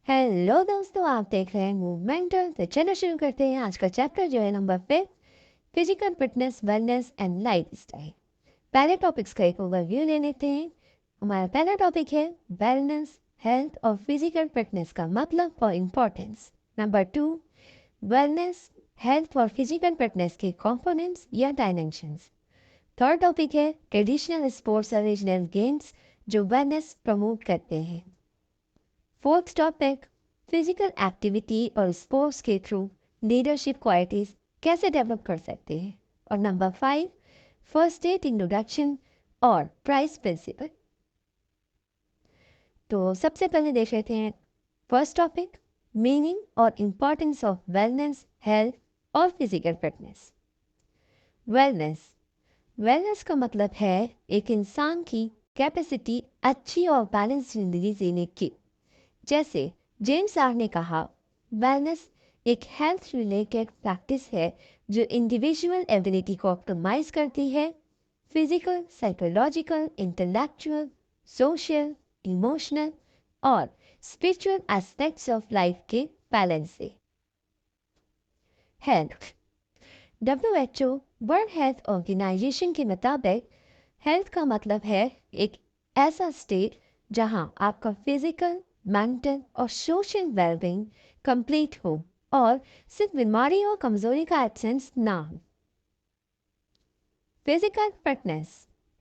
Hello दोस्तों, आप देख रहे हैं मूवमेंटल। तो चलो शुरू करते हैं आज का चैप्टर जो है number 5, physical fitness, wellness and lifestyle. पहले टॉपिक्स का एक ओवरव्यू ले लेते हैं। हमारा पहला टॉपिक है वेलनेस, हेल्थ और फिजिकल फिटनेस का मतलब और इम्पोर्टेंस। नंबर 2, वेलनेस, हेल्थ और फिजिकल फिटनेस के कंपोनेंट्स या डायमेंशंस। थर्ड टॉपिक है ट्रेडिशनल स्पोर्ट्स और रीजनल गेम्स जो वेलनेस प्रमोट करते हैं। फोर्थ टॉपिक, फिजिकल एक्टिविटी और स्पोर्ट्स के थ्रू लीडरशिप क्वालिटीज कैसे डेवलप कर सकते हैं। और नंबर 5, फर्स्ट एड इंट्रोडक्शन और प्राइस प्रिंसिपल। तो सबसे पहले देख लेते हैं फर्स्ट टॉपिक, मीनिंग और इम्पोर्टेंस ऑफ वेलनेस, हेल्थ और फिजिकल फिटनेस। वेलनेस, वेलनेस का मतलब है एक इंसान की कैपेसिटी अच्छी और बैलेंस जिंदगी जीने की। जैसे जेम्स आर ने कहा, वेलनेस एक हेल्थ रिलेटेड प्रैक्टिस है जो इंडिविजुअल एबिलिटी को ऑप्टिमाइज करती है physical, psychological, intellectual, social, emotional और स्पिरिचुअल एस्पेक्ट्स ऑफ लाइफ के बैलेंस से। Health, WHO world health organization के मुताबिक हेल्थ का मतलब है एक ऐसा स्टेट जहां आपका फिजिकल, मेंटल और सोशल वेलबींग कंप्लीट हो और सिर्फ बीमारी और कमजोरी का एब्सेंस ना हो। फिजिकल फिटनेस,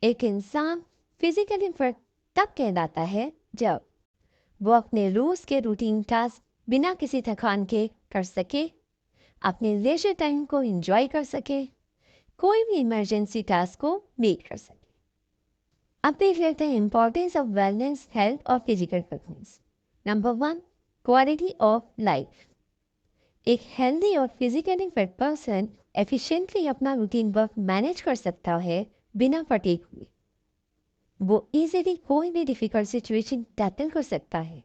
एक इंसान फिजिकली फिट तब कहलाता है जब वो अपने रोज के रूटीन टास्क बिना किसी थकान के कर सके, अपने लेजर टाइम को एंजॉय कर सके, कोई भी इमरजेंसी टास्क को मीट कर सके। अब देख लेते हैं इंपॉर्टेंस ऑफ वेलनेस, हेल्थ और physical fitness. Number 1, quality of life. एक हेल्दी और फिजिकली फिट पर्सन एफिशिएंटली अपना रूटीन वर्क मैनेज कर सकता है बिना फटीग हुए। वो इजीली कोई भी डिफिकल्ट सिचुएशन टैकल कर सकता है।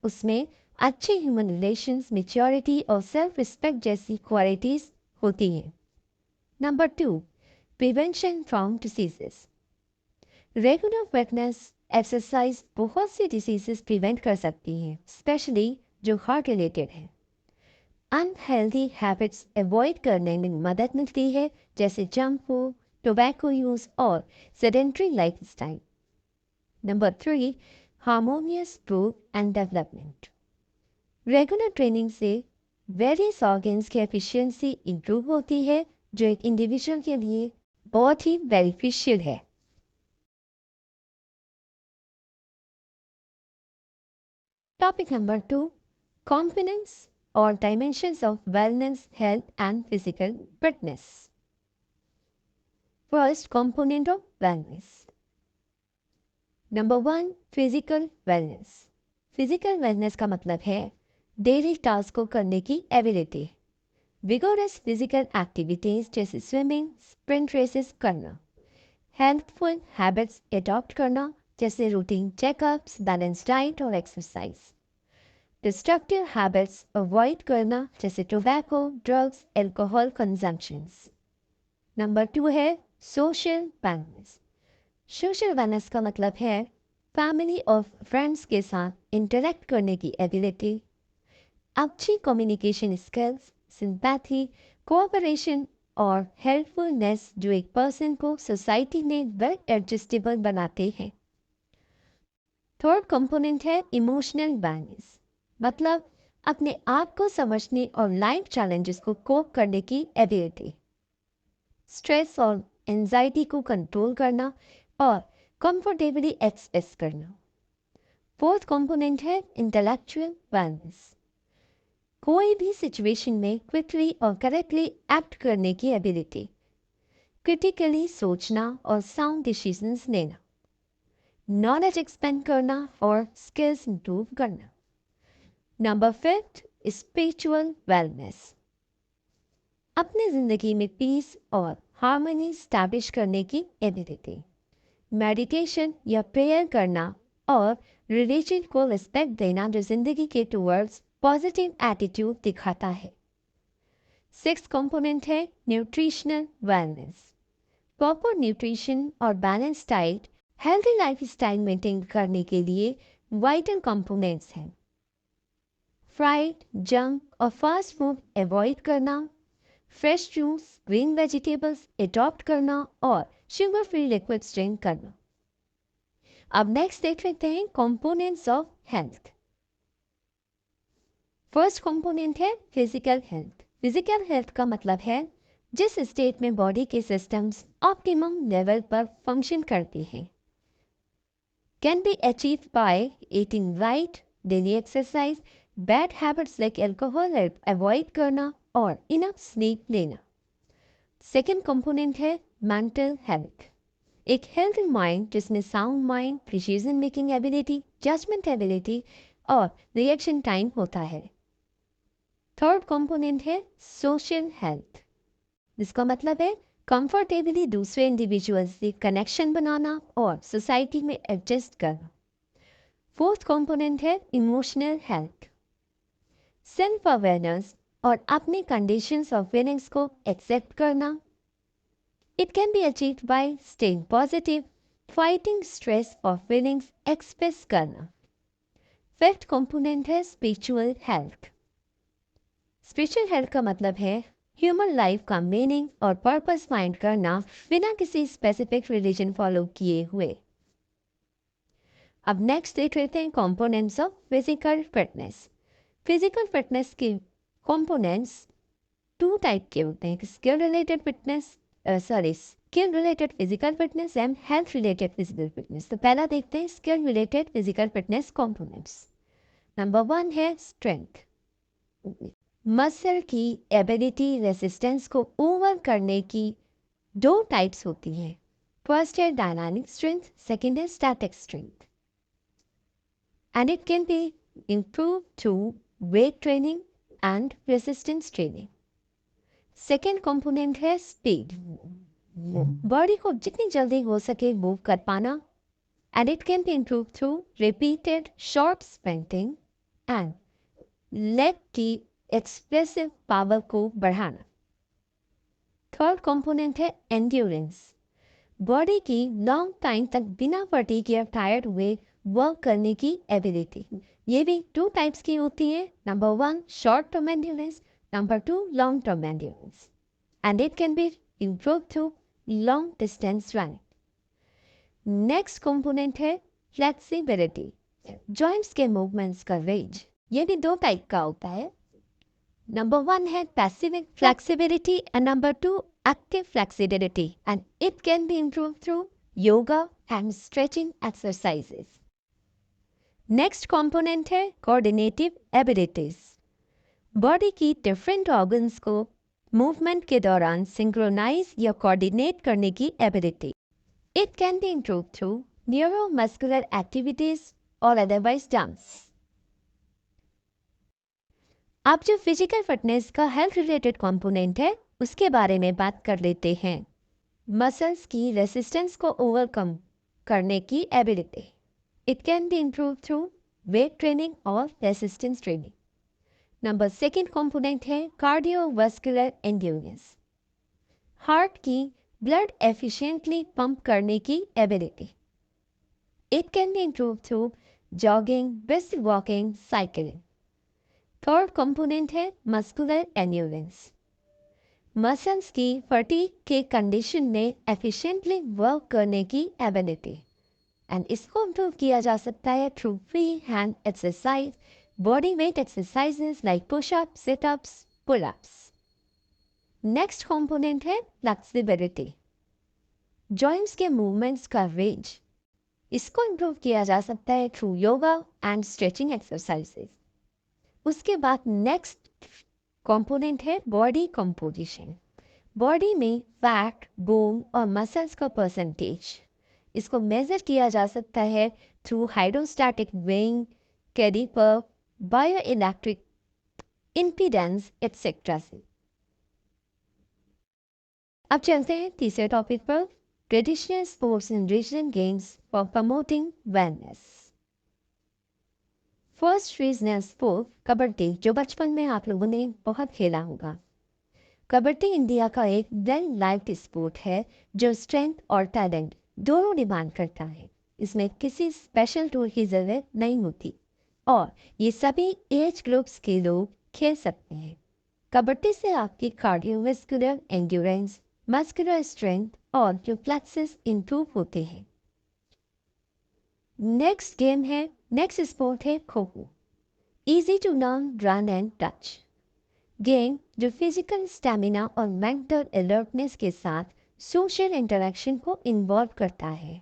उसमें अच्छे ह्यूमन रिलेशंस, मैच्योरिटी और सेल्फ रिस्पेक्ट जैसी क्वालिटीज होती हैं। Number 2, prevention from diseases. Regular fitness exercise बहुत सी डिसीजेस प्रिवेंट कर सकती हैं, स्पेशली जो हार्ट रिलेटेड है। अनहेल्दी हैबिट्स अवॉइड करने में मदद मिलती है, जैसे जंक फूड, टोबैको यूज और sedentary lifestyle. Number 3, harmonious growth and development. Regular training से वेरियस ऑर्गन्स की एफिशिएंसी इंप्रूव होती है, जो एक इंडिविजुअल के लिए बहुत ही बेनिफिशियल है। टॉपिक नंबर 2, कॉम्पोनेंट्स और dimensions of wellness, health and physical fitness. First component of wellness. Number 1, physical wellness. Physical wellness का मतलब है डेली टास्क को करने की एबिलिटी। विगोरस फिजिकल एक्टिविटीज जैसे स्विमिंग, स्प्रिंट रेसेस करना। हेल्थफुल हैबिट्स एडॉप्ट करना, जैसे रूटीन चेकअप्स, बैलेंस डाइट और एक्सरसाइज। डिस्ट्रक्टिव हैबिट्स अवॉइड करना, जैसे tobacco, drugs, alcohol consumptions. Number 2 है सोशल वेलनेस। सोशल वेलनेस का मतलब है फैमिली और फ्रेंड्स के साथ इंटरेक्ट करने की एबिलिटी, अच्छी कम्युनिकेशन स्किल्स, सिंपैथी, कोऑपरेशन और हेल्पफुलनेस जो एक पर्सन को सोसाइटी में वेल एडजस्टेबल बनाते हैं। थर्ड कंपोनेंट है इमोशनल बैलेंस, मतलब अपने आप को समझने और लाइफ चैलेंजेस को कोप करने की एबिलिटी। स्ट्रेस और एंजाइटी को कंट्रोल करना और कंफर्टेबली एक्सप्रेस करना। फोर्थ कंपोनेंट है इंटेलेक्चुअल बैलेंस, कोई भी सिचुएशन में क्विकली और करेक्टली एक्ट करने की एबिलिटी, क्रिटिकली सोचना और साउंड डिसीजंस लेना, नॉलेज एक्सपेंड करना और स्किल्स इंप्रूव करना। नंबर 5, स्पिरिचुअल वेलनेस, अपनी जिंदगी में पीस और हार्मनी स्टैब्लिश करने की एबिलिटी, मेडिटेशन या प्रेयर करना और रिलीजन को रिस्पेक्ट देना जो जिंदगी के टुवर्ड्स पॉजिटिव एटीट्यूड दिखाता है। सिक्स कंपोनेंट है न्यूट्रिशनल वेलनेस, प्रॉपर न्यूट्रिशन और balance diet healthy life style maintain करने के लिए वाइटल कंपोनेंट्स हैं। फ्राइड, जंक और फास्ट फूड अवॉइड करना, fresh juice, green vegetables adopt करना और शुगर फ्री लिक्विड्स ड्रिंक करना। अब नेक्स्ट देख लेते हैं components of health. First component है फिजिकल हेल्थ। फिजिकल हेल्थ का मतलब है जिस स्टेट में बॉडी के सिस्टम्स ऑप्टिमम लेवल पर फंक्शन करती हैं। Can be achieved by eating right, daily exercise, bad habits like alcohol avoid करना और इनफ स्लीप लेना। सेकेंड कंपोनेंट है मेंटल हेल्थ। एक हेल्थ माइंड जिसमें sound mind, decision making ability, judgment ability और रिएक्शन टाइम होता है। थर्ड कंपोनेंट है सोशल हेल्थ, जिसका मतलब है कंफर्टेबली दूसरे इंडिविजुअल्स से कनेक्शन बनाना और सोसाइटी में एडजस्ट करना। फोर्थ कंपोनेंट है इमोशनल हेल्थ, सेल्फ अवेयरनेस और अपने कंडीशंस और फीलिंग्स को एक्सेप्ट करना। It can be achieved by staying positive, fighting stress or feelings express करना। फिफ्थ कंपोनेंट है स्पिरिचुअल हेल्थ। स्पिरिचुअल हेल्थ का मतलब है ह्यूमन लाइफ का मीनिंग और पर्पस फाइंड करना बिना किसी स्पेसिफिक रिलीजन फॉलो किए हुए। अब नेक्स्ट देख लेते हैं components of physical fitness. Physical fitness के कंपोनेंट्स टू टाइप के होते हैं, skill related fitness skill related physical fitness and health related physical fitness. तो पहला देखते हैं skill related physical fitness components. Number 1 है स्ट्रेंथ। मसल की एबिलिटी रेसिस्टेंस को ओवर करने की दो टाइप्स होती हैं। फर्स्ट है डायनामिक स्ट्रेंथ, सेकेंड है static strength, and it can be improve through weight training and resistance training. Second component है स्पीड। बॉडी को जितनी जल्दी हो सके मूव कर पाना, and it can be improve through repeated short sprinting and leg की एक्सप्रेसिव पावर को बढ़ाना। थर्ड कंपोनेंट है एंड्योरेंस। बॉडी की लॉन्ग टाइम तक बिना फटीग या टायर्ड हुए वर्क करने की एबिलिटी। ये भी टू टाइप्स की होती है। Number 1 short term endurance, number 2 long term endurance, and it can be improve through long distance running. Next component है फ्लेक्सिबिलिटी, जॉइंट्स के मूवमेंट्स का रेंज। ये भी दो टाइप का होता है। नंबर 1 है passive flexibility and number 2 active flexibility, and it can be improved through yoga and stretching exercises. Next component है coordinative abilities. बॉडी की डिफरेंट ऑर्गन्स को मूवमेंट के दौरान सिंक्रोनाइज या कोऑर्डिनेट करने की ability. It can be improve through neuromuscular activities और otherwise dance. अब जो फिजिकल फिटनेस का हेल्थ रिलेटेड कंपोनेंट है उसके बारे में बात कर लेते हैं। मसल्स की रेसिस्टेंस को ओवरकम करने की ability. It can be improve through weight training और resistance training. Number second component है कार्डियोवास्कुलर एंड्योरेंस। हार्ट की ब्लड एफिशिएंटली पंप करने की ability. It can be improve through jogging, brisk walking, cycling. Third component है muscular endurance. Muscles की fatigue के condition में efficiently work करने की एबिलिटी, एंड इसको इम्प्रूव किया जा सकता है through free hand exercise, body weight exercises like pushups, situps, pullups. Next component है फ्लेक्सिबिलिटी, जॉइंट्स के मूवमेंट्स का रेंज। इसको इम्प्रूव किया जा सकता है through yoga and stretching exercises. उसके बाद नेक्स्ट कंपोनेंट है बॉडी कंपोजिशन। बॉडी में फैट, बोन और मसल्स का परसेंटेज। इसको मेजर किया जा सकता है through hydrostatic weighing, caliper, bioelectric impedance etcetera से। अब चलते हैं तीसरे टॉपिक पर, traditional sports and regional games for promoting wellness. First regional sport kabaddi, जो बचपन में आप लोगों ने बहुत खेला होगा। कबड्डी इंडिया का एक वेल लाइव्ड स्पोर्ट है जो स्ट्रेंथ और टैलेंट दोनों डिमांड करता है। इसमें किसी स्पेशल टूल की जरूरत नहीं होती। और ये सभी एज ग्रुप्स के लोग खेल सकते हैं। कबड्डी से आपकी कार्डियोवास्कुलर एंड्योरेंस, मस्कुलर स्ट्रेंथ और रिफ्लेक्सेस इंप्रूव होते हैं। नेक्स्ट स्पोर्ट है kho kho. Easy to learn, run and touch game जो फिजिकल स्टैमिना और मेंटल अलर्टनेस के साथ सोशल इंटरेक्शन को इन्वॉल्व करता है।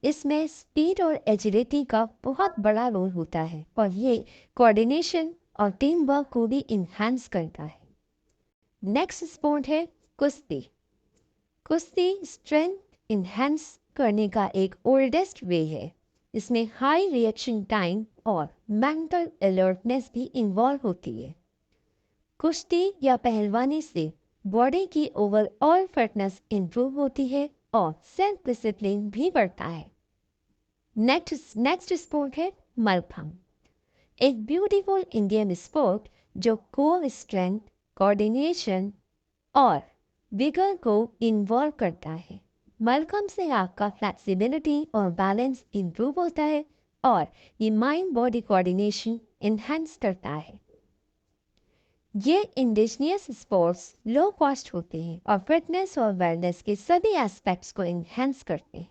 इसमें स्पीड और एजिलिटी का बहुत बड़ा रोल होता है और ये कोऑर्डिनेशन और टीम वर्क को भी इन्हांस करता है। नेक्स्ट स्पोर्ट है कुश्ती। कुश्ती स्ट्रेंथ इन्हांस करने का एक ओल्डेस्ट वे है। इसमें हाई रिएक्शन टाइम और मेंटल अलर्टनेस भी इन्वॉल्व होती है। कुश्ती या पहलवानी से बॉडी की ओवरऑल फिटनेस इंप्रूव होती है और सेल्फ डिसिप्लिन भी बढ़ता है। नेक्स्ट स्पोर्ट है मलखंभ, एक ब्यूटीफुल इंडियन स्पोर्ट जो कोर स्ट्रेंथ, कोऑर्डिनेशन और विगर को इन्वॉल्व करता है। मलखंभ से आपका फ्लेक्सिबिलिटी और बैलेंस इंप्रूव होता है और ये माइंड बॉडी कोऑर्डिनेशन इन्हांस करता है। ये इंडिजिनियस स्पोर्ट्स लो कॉस्ट होते हैं और फिटनेस और वेलनेस के सभी एस्पेक्ट्स को इन्हांस करते हैं।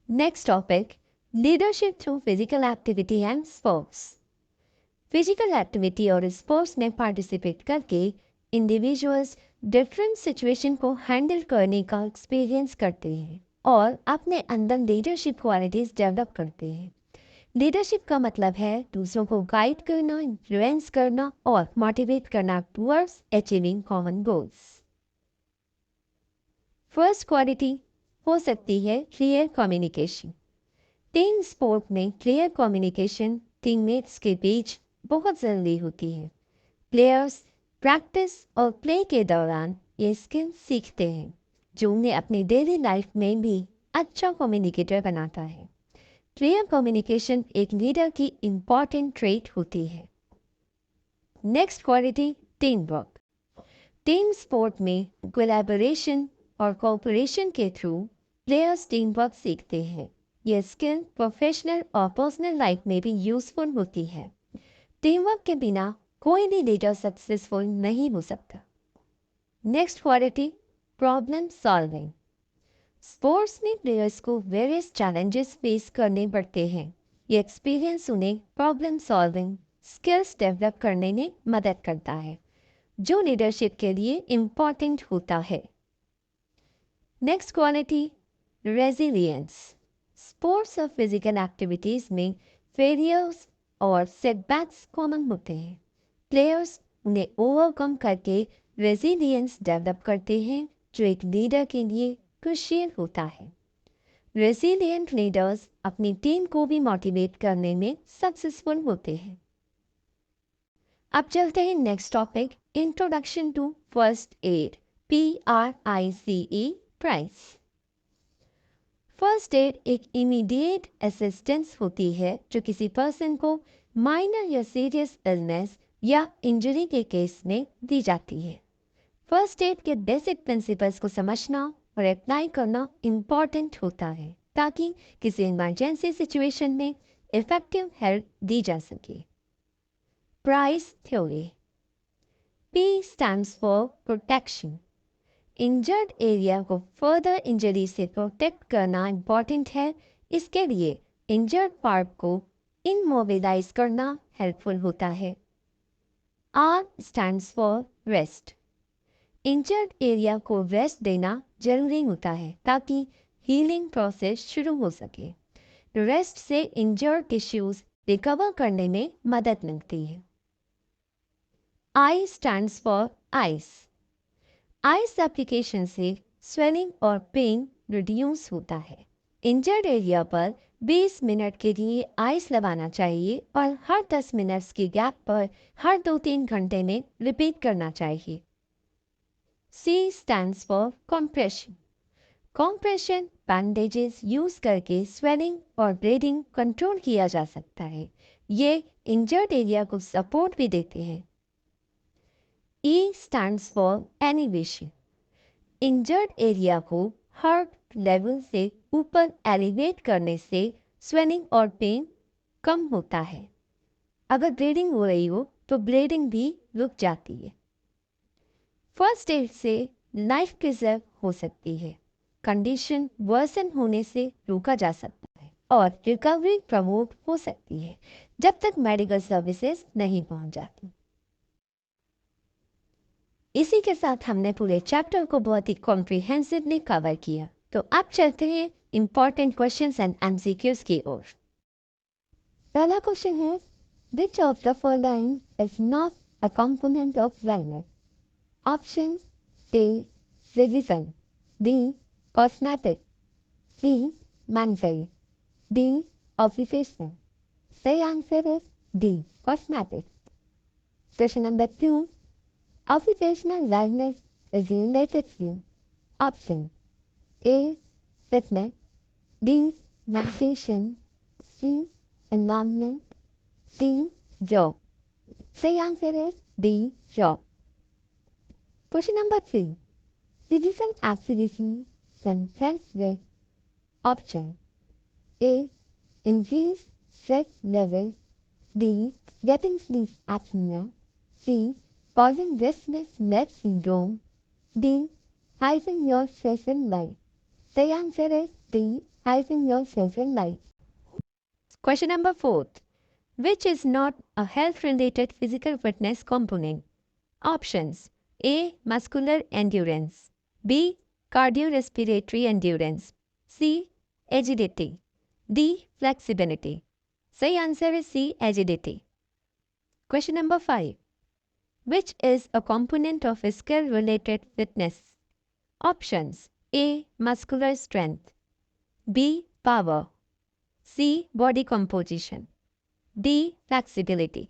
Next topic, leadership through physical activity and sports. Physical activity और स्पोर्ट्स में पार्टिसिपेट करके इंडिविजुअल्स डिफरेंट सिचुएशन को हैंडल करने का एक्सपीरियंस करते हैं और अपने अंदर लीडरशिप क्वालिटीज डेवलप करते हैं। लीडरशिप का मतलब है दूसरों को गाइड करना, इन्फ्लुएंस करना और मोटिवेट करना towards achieving common goals. First quality हो सकती है क्लियर कम्युनिकेशन। टीम स्पोर्ट में क्लियर कम्युनिकेशन टीममेट्स के बीच बहुत ज़रूरी होती है। प्लेयर्स प्रैक्टिस और प्ले के दौरान ये स्किल सीखते हैं जो उन्हें अपनी डेली लाइफ में भी अच्छा कम्युनिकेटर बनाता है। क्लियर कम्युनिकेशन एक लीडर की इम्पॉर्टेंट ट्रेट होती है। Next quality, team work. Team sport में कोलैबोरेशन और कोऑपरेशन के थ्रू प्लेयर्स टीम वर्क सीखते हैं। यह स्किल प्रोफेशनल और पर्सनल लाइफ में भी यूजफुल होती है। टीम वर्क के बिना कोई भी लीडर सक्सेसफुल नहीं हो सकता। Next quality, problem solving. Sports में प्लेयर्स को वेरियस चैलेंजेस फेस करने पड़ते हैं। ये एक्सपीरियंस उन्हें प्रॉब्लम सॉल्विंग स्किल्स डेवलप करने में मदद करता है जो लीडरशिप के लिए इम्पॉर्टेंट होता है। Next quality, resilience. स्पोर्ट्स और फिजिकल एक्टिविटीज में फेलियर्स और सेटबैक्स कॉमन होते हैं। प्लेयर्स उन्हें ओवरकम करके रेजिलियंस डेवलप करते हैं जो एक लीडर के लिए क्रूशियल होता है। रेजिलियंट लीडर्स अपनी टीम को भी मोटिवेट करने में सक्सेसफुल होते हैं। अब चलते हैं next topic, introduction to first aid, PRICE price. First aid एक इमीडिएट असिस्टेंस होती है जो किसी पर्सन को माइनर या सीरियस इलनेस या इंजरी के केस में दी जाती है। फर्स्ट एड के बेसिक प्रिंसिपल्स को समझना और अप्लाई करना इम्पॉर्टेंट होता है ताकि किसी इमरजेंसी सिचुएशन में इफेक्टिव हेल्प दी जा सके। Price theory. P stands for protection. Injured area को फर्दर इंजरी से प्रोटेक्ट करना इम्पॉर्टेंट है। इसके लिए इंजर्ड पार्ट को इमोबिलाइज करना हेल्पफुल होता है। R stands for rest. Injured area को रेस्ट देना जरूरी होता है ताकि हीलिंग प्रोसेस शुरू हो सके। रेस्ट से इंजर्ड टिश्यूज रिकवर करने में मदद मिलती है। I stands for ice. Ice application से स्वेलिंग और पेन रिड्यूस होता है। इंजर्ड एरिया पर 20 मिनट के लिए आइस लगाना चाहिए और हर 10 मिनट्स की गैप पर हर 2-3 घंटे में रिपीट करना चाहिए। C stands for compression. Compression bandages use करके स्वेलिंग और ब्लीडिंग कंट्रोल किया जा सकता है। ये इंजर्ड एरिया को सपोर्ट भी देते हैं। E stands for elevation. Injured area को हार्ट लेवल से ऊपर एलिवेट करने से स्वेलिंग और पेन कम होता है। अगर ब्लीडिंग हो रही हो तो ब्लीडिंग भी रुक जाती है। फर्स्ट एड से लाइफ प्रिजर्व हो सकती है। कंडीशन वर्सन होने से रोका जा सकता है और रिकवरी प्रमोट हो सकती है जब तक मेडिकल सर्विसेज नहीं पहुंच जाती। इसी के साथ हमने पूरे चैप्टर को बहुत ही कॉम्प्रिहेंसिवली कवर किया। तो अब चलते हैं इंपॉर्टेंट क्वेश्चंस एंड एमसीक्यूज की ओर। पहला क्वेश्चन है, which of the following is not a component of wellness? Options: A. Revision, B. Cosmetic, C. Mandatory, D. Occupational. The answer is D. Cosmetic. Question number 2. Occupational wellness is related to option A. Fitness, B. Meditation, C. Environment, D. Job. The answer is D. Job. Question number 3. Physical activity can help with option A. Increase stress level, B. Getting sleep apnea, C. Causing restless leg syndrome, D. Hiding your social life. The answer is D. Hiding your social life. Question number 4. Which is not a health-related physical fitness component? Options: A. Muscular endurance, B. Cardiorespiratory endurance, C. Agility, D. Flexibility. Same answer is C. Agility. Question number 5. Which is a component of skill-related fitness? Options: A. Muscular strength, B. Power, C. Body composition, D. Flexibility.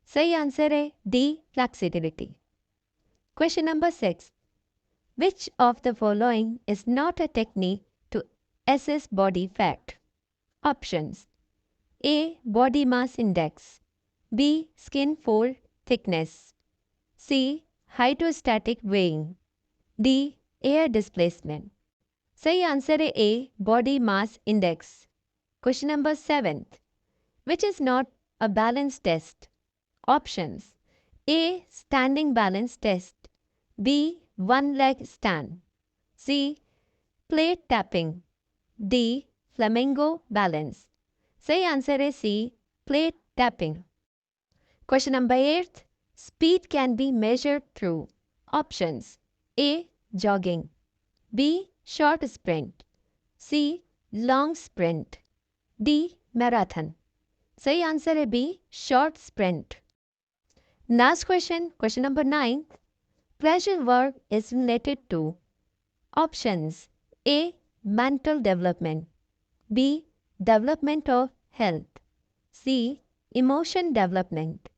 सही answer है D. Flexibility. Question number 6. Which of the following is not a technique to assess body fat? Options: A. Body mass index, B. Skin fold thickness, C. Hydrostatic weighing, D. Air displacement. सही answer है A. Body mass index. Question number 7. Which is not a balance test? Options: A. Standing balance test, B. One leg stand, C. Plate tapping, D. Flamingo balance. सही answer है C. Plate tapping. Question number 8. Speed can be measured through options: A. Jogging, B. Short sprint, C. Long sprint, D. Marathon. सही answer है B. Short sprint. Last question, question number 9. Pleasure work is related to options: A. Mental development, B. Development of health, C. Emotion development,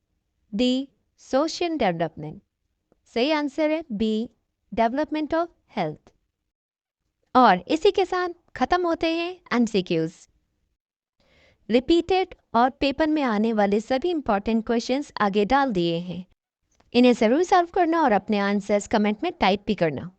D. Social development. सही answer है B. Development of health. और इसी के साथ खत्म होते हैं MCQs. Repeated और पेपर में आने वाले सभी इंपॉर्टेंट क्वेश्चंस आगे डाल दिए हैं। इन्हें ज़रूर सॉल्व करना और अपने आंसर्स कमेंट में टाइप भी करना।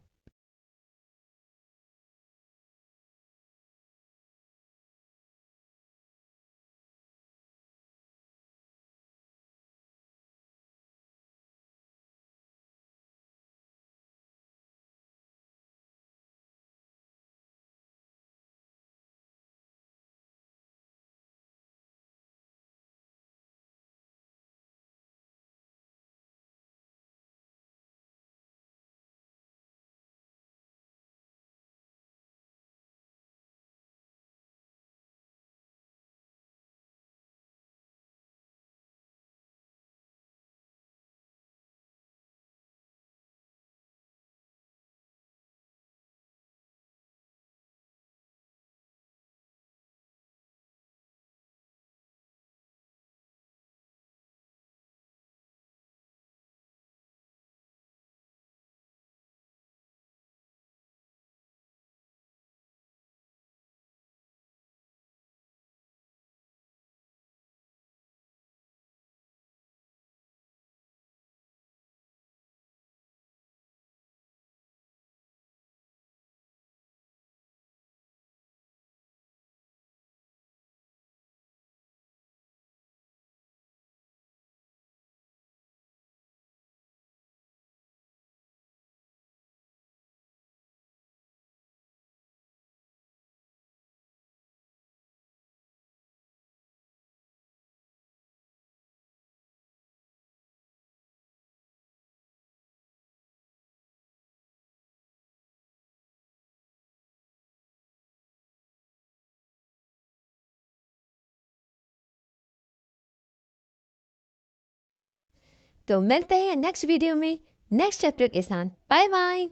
तो मिलते हैं नेक्स्ट वीडियो में नेक्स्ट चैप्टर के साथ। Bye bye.